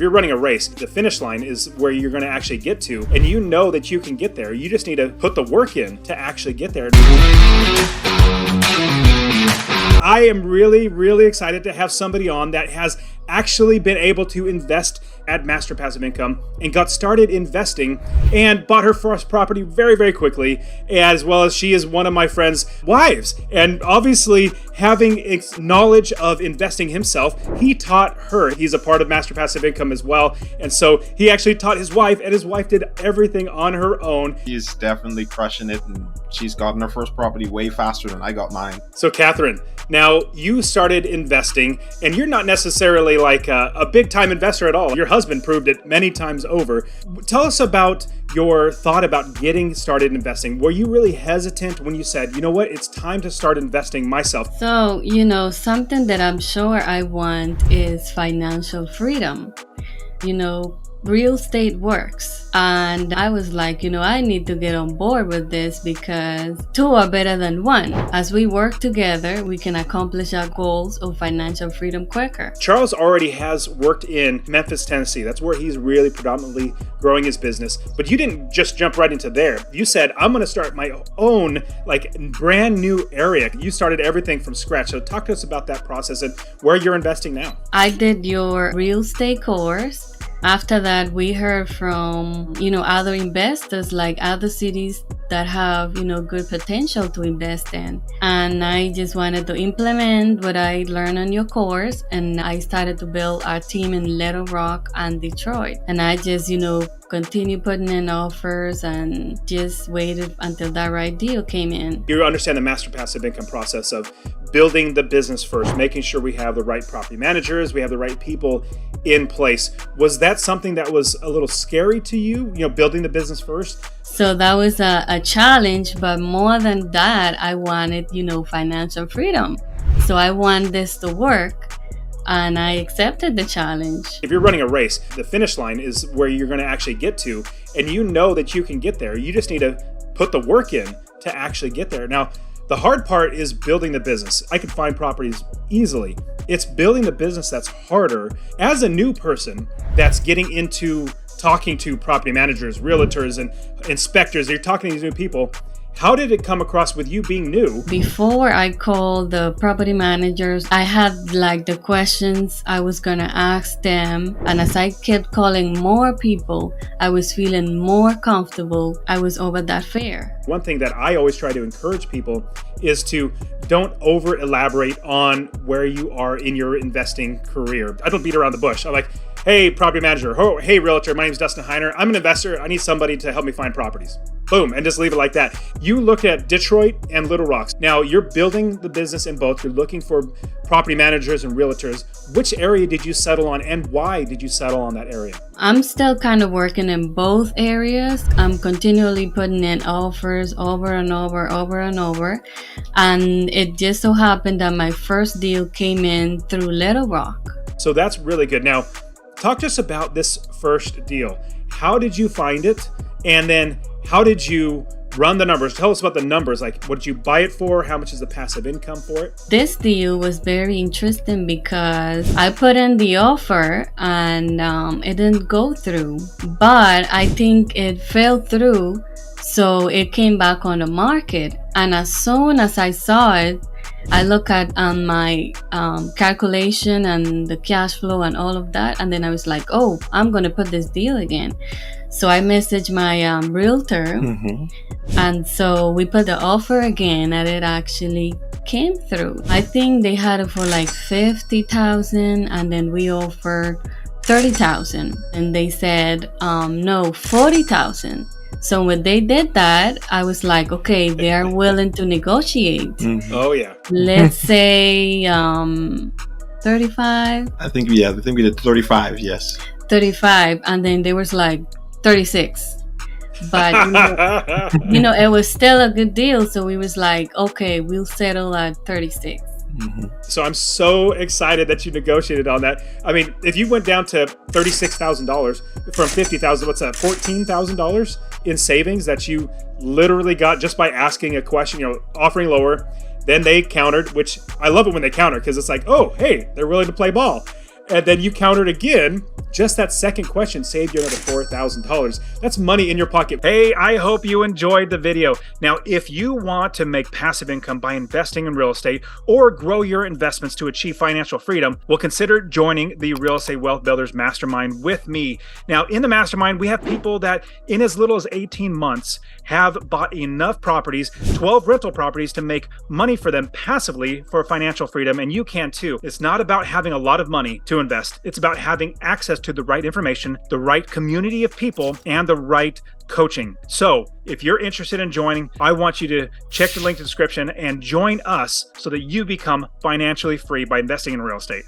you're running a race, the finish line is where you're going to actually get to, and you know that you can get there. You just need to put the work in to actually get there. I am really, really excited to have somebody on that has actually been able to invest at Master Passive Income and got started investing and bought her first property very, very quickly, as well as she is one of my friend's wives. And obviously, having knowledge of investing himself, he taught her. He's a part of Master Passive Income as well. And so he actually taught his wife, and his wife did everything on her own. She's definitely crushing it, and she's gotten her first property way faster than I got mine. So Catherine, now you started investing, and you're not necessarily like a big time investor at all. Your husband proved it many times over. Tell us about your thought about getting started investing. Were you really hesitant when you said, you know what, it's time to start investing myself? So, something that I'm sure I want is financial freedom. Real estate works. And I was like, I need to get on board with this because two are better than one. As we work together, we can accomplish our goals of financial freedom quicker. Charles already has worked in Memphis, Tennessee. That's where he's really predominantly growing his business. But you didn't just jump right into there. You said, I'm going to start my own brand new area. You started everything from scratch. So talk to us about that process and where you're investing now. I did your real estate course. After that, we heard from, other investors, like other cities that have, good potential to invest in. And I just wanted to implement what I learned on your course. And I started to build our team in Little Rock and Detroit. And I just, continue putting in offers and just waited until that right deal came in. You understand the Master Passive Income process of building the business first, making sure we have the right property managers, we have the right people in place. Was that something that was a little scary to you, building the business first? So that was a challenge, but more than that, I wanted, financial freedom. So I want this to work. And I accepted the challenge. If you're running a race, the finish line is where you're going to actually get to, and you know that you can get there. You just need to put the work in to actually get there. Now, the hard part is building the business. I can find properties easily. It's building the business that's harder. As a new person that's getting into talking to property managers, realtors, and inspectors, you're talking to these new people. How did it come across with you being new? Before I called the property managers, I had the questions I was going to ask them. And as I kept calling more people, I was feeling more comfortable. I was over that fear. One thing that I always try to encourage people is to don't over elaborate on where you are in your investing career. I don't beat around the bush. I'm like, hey, property manager. Oh, hey, realtor. My name is Dustin. I'm an investor. I need somebody to help me find properties. Boom, and just leave it like that. You looked at Detroit and Little Rock. Now you're building the business in both. You're looking for property managers and realtors. Which area did you settle on, and why did you settle on that area? I'm still kind of working in both areas. I'm continually putting in offers over and over. And it just so happened that my first deal came in through Little Rock. So that's really good. Now, talk to us about this first deal. How did you find it? And then how did you run the numbers? Tell us about the numbers. What did you buy it for? How much is the passive income for it? This deal was very interesting because I put in the offer and it didn't go through. But I think it fell through, so it came back on the market. And as soon as I saw it, I look at my calculation and the cash flow and all of that. And then I was like, oh, I'm going to put this deal again. So I messaged my realtor. And so we put the offer again and it actually came through. I think they had it for $50,000 and then we offered $30,000. And they said, no, $40,000. So when they did that, I was like, okay, they're willing to negotiate. Oh, yeah. Let's say 35. I think we did 35, yes. 35. And then there was 36. But, it was still a good deal. So we was like, okay, we'll settle at 36. So I'm so excited that you negotiated on that. I mean, if you went down to $36,000 from $50,000, what's that? $14,000 in savings that you literally got just by asking a question, offering lower. Then they countered, which I love it when they counter because it's like, oh, hey, they're willing to play ball. and then you countered again. Just that second question saved you another $4,000. That's money in your pocket. Hey, I hope you enjoyed the video. Now, if you want to make passive income by investing in real estate or grow your investments to achieve financial freedom, well, consider joining the Real Estate Wealth Builders Mastermind with me. Now, in the mastermind, we have people that in as little as 18 months have bought enough properties, 12 rental properties, to make money for them passively for financial freedom, and you can too. It's not about having a lot of money to invest. It's about having access to the right information, the right community of people, and the right coaching. So if you're interested in joining, I want you to check the link in the description and join us so that you become financially free by investing in real estate.